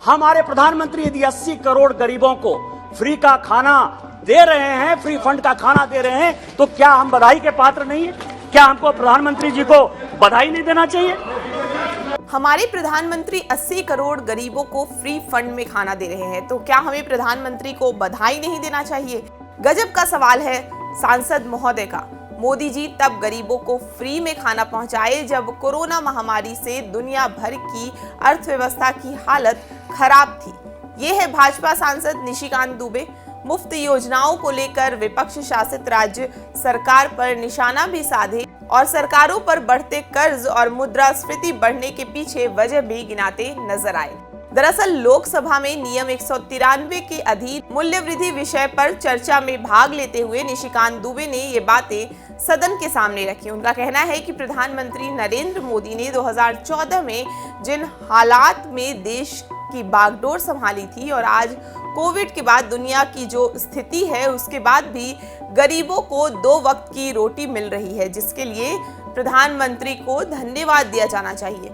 हमारे प्रधानमंत्री यदि 80 करोड़ गरीबों को फ्री का खाना दे रहे हैं, फ्री फंड का खाना दे रहे हैं, तो क्या हम बधाई के पात्र नहीं है? क्या हमको प्रधानमंत्री जी को बधाई नहीं देना चाहिए? हमारे प्रधानमंत्री 80 करोड़ गरीबों को फ्री फंड में खाना दे रहे हैं, तो क्या हमें प्रधानमंत्री को बधाई नहीं देना चाहिए? गजब का सवाल है सांसद महोदय का। मोदी जी तब गरीबों को फ्री में खाना पहुंचाए जब कोरोना महामारी से दुनिया भर की अर्थव्यवस्था की हालत खराब थी। ये है भाजपा सांसद निशिकांत दुबे। मुफ्त योजनाओं को लेकर विपक्ष शासित राज्य सरकार पर निशाना भी साधे और सरकारों पर बढ़ते कर्ज और मुद्रास्फीति बढ़ने के पीछे वजह भी गिनाते नजर आए। दरअसल लोकसभा में नियम 193 के अधीन मूल्य वृद्धि विषय पर चर्चा में भाग लेते हुए निशिकांत दुबे ने ये बातें सदन के सामने रखी। उनका कहना है कि प्रधानमंत्री नरेंद्र मोदी ने 2014 में जिन हालात में देश की बागडोर संभाली थी और आज कोविड के बाद दुनिया की जो स्थिति है उसके बाद भी गरीबों को 2 वक्त की रोटी मिल रही है, जिसके लिए प्रधानमंत्री को धन्यवाद दिया जाना चाहिए।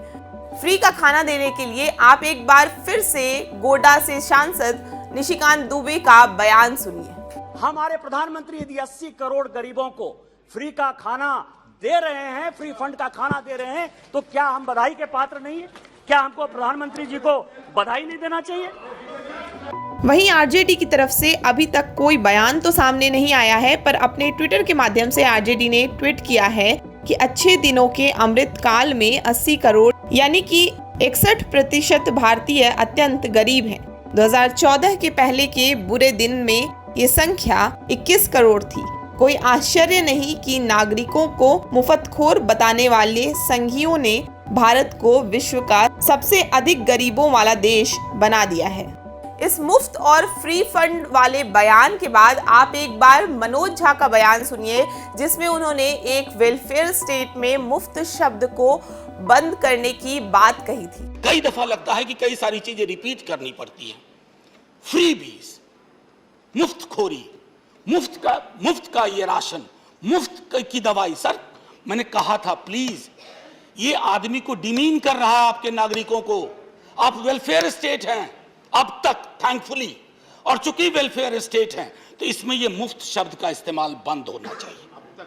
फ्री का खाना देने के लिए आप एक बार फिर से गोड्डा से सांसद निशिकांत दुबे का बयान सुनिए। हमारे प्रधानमंत्री यदि 80 करोड़ गरीबों को फ्री का खाना दे रहे हैं, फ्री फंड का खाना दे रहे हैं, तो क्या हम बधाई के पात्र नहीं है? क्या हमको प्रधानमंत्री जी को बधाई नहीं देना चाहिए? वहीं आरजेडी की तरफ से अभी तक कोई बयान तो सामने नहीं आया है, पर अपने ट्विटर के माध्यम से आरजेडी ने ट्वीट किया है कि अच्छे दिनों के अमृत काल में 80 करोड़ यानी कि 61% भारतीय अत्यंत गरीब हैं। 2014 के पहले के बुरे दिन में ये संख्या 21 करोड़ थी। कोई आश्चर्य नहीं कि नागरिकों को मुफ्तखोर बताने वाले संघियों ने भारत को विश्व का सबसे अधिक गरीबों वाला देश बना दिया है। इस मुफ्त और फ्री फंड वाले बयान के बाद आप एक बार मनोज झा का बयान सुनिए, जिसमें उन्होंने एक वेलफेयर स्टेट में मुफ्त शब्द को बंद करने की बात कही थी। कई दफा लगता है कि कई सारी चीजें रिपीट करनी पड़ती हैं। फ्री बीज, मुफ्तखोरी, मुफ्त का ये राशन, मुफ्त की दवाई। सर मैंने कहा था प्लीज, ये आदमी को डिमीन कर रहा है आपके नागरिकों को। आप वेलफेयर स्टेट हैं अब तक थैंकफुली, और चूंकि वेलफेयर स्टेट हैं तो इसमें ये मुफ्त शब्द का इस्तेमाल बंद होना चाहिए।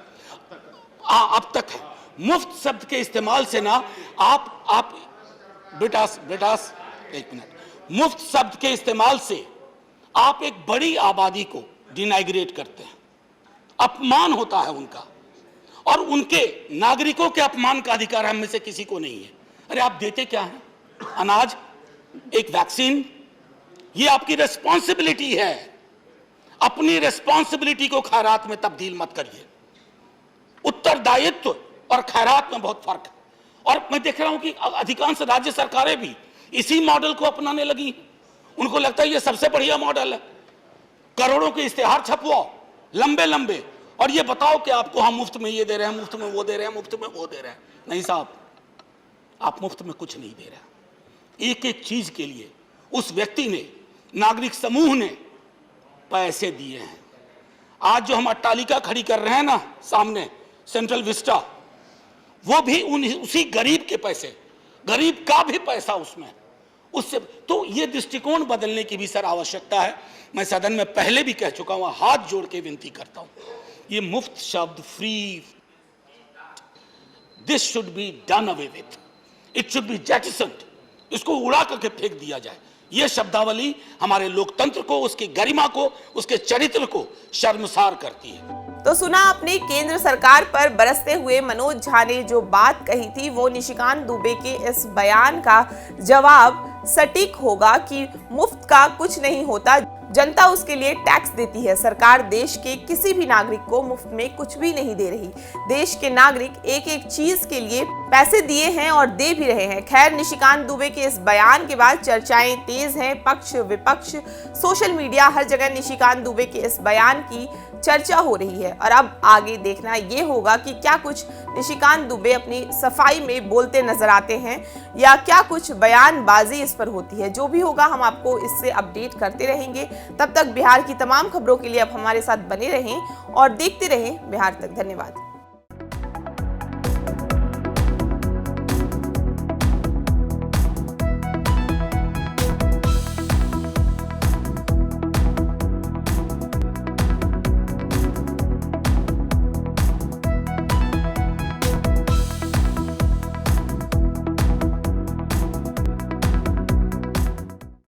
अब तक है मुफ्त शब्द के इस्तेमाल से ना आप बेटास एक मिनट, मुफ्त शब्द के इस्तेमाल से आप एक बड़ी आबादी को डिनाइग्रेट करते हैं, अपमान होता है उनका, और उनके नागरिकों के अपमान का अधिकार हम में से किसी को नहीं है। अरे आप देते क्या हैं? अनाज, एक वैक्सीन। ये आपकी रेस्पॉन्सिबिलिटी है। अपनी रेस्पॉन्सिबिलिटी को खैरात में तब्दील मत करिए। उत्तरदायित्व और खैरात में बहुत फर्क है। और मैं देख रहा हूं कि अधिकांश राज्य सरकारें भी इसी मॉडल को अपनाने लगी। उनको लगता है ये सबसे बढ़िया मॉडल है। करोड़ों के इश्तेहार छपवाओ लंबे लंबे, और ये बताओ कि आपको हम मुफ्त में ये दे रहे हैं, मुफ्त में वो दे रहे हैं, मुफ्त में वो दे रहे हैं। नहीं साहब, आप मुफ्त में कुछ नहीं दे रहे। एक एक चीज के लिए उस व्यक्ति ने, नागरिक समूह ने पैसे दिए हैं। आज जो हम अट्टालिका खड़ी कर रहे हैं ना सामने, सेंट्रल विस्टा, वो भी उसी गरीब के पैसे, गरीब का भी पैसा उसमें, उससे। तो ये दृष्टिकोण बदलने की भी सर आवश्यकता है। मैं सदन में पहले भी कह चुका हूं, हाथ जोड़ के विनती करता हूं, ये मुफ्त शब्द free, this should be done away with, it should be jettisoned. इसको उड़ा करके फेंक दिया जाए। यह शब्दावली हमारे लोकतंत्र को, उसकी गरिमा को, उसके चरित्र को शर्मसार करती है। तो सुना आपने केंद्र सरकार पर बरसते हुए मनोज झा ने जो बात कही थी, वो निशिकांत दुबे के इस बयान का जवाब सटीक होगा कि मुफ्त का कुछ नहीं होता, जनता उसके लिए टैक्स देती है। सरकार देश के किसी भी नागरिक को मुफ्त में कुछ भी नहीं दे रही। देश के नागरिक एक एक चीज के लिए पैसे दिए हैं और दे भी रहे हैं। खैर, निशिकांत दुबे के इस बयान के बाद चर्चाएं तेज हैं। पक्ष विपक्ष, सोशल मीडिया, हर जगह निशिकांत दुबे के इस बयान की चर्चा हो रही है। और अब आगे देखना ये होगा कि क्या कुछ निशिकांत दुबे अपनी सफाई में बोलते नजर आते हैं या क्या कुछ बयानबाजी इस पर होती है। जो भी होगा हम आपको इससे अपडेट करते रहेंगे। तब तक बिहार की तमाम खबरों के लिए आप हमारे साथ बने रहें और देखते रहें बिहार तक। धन्यवाद।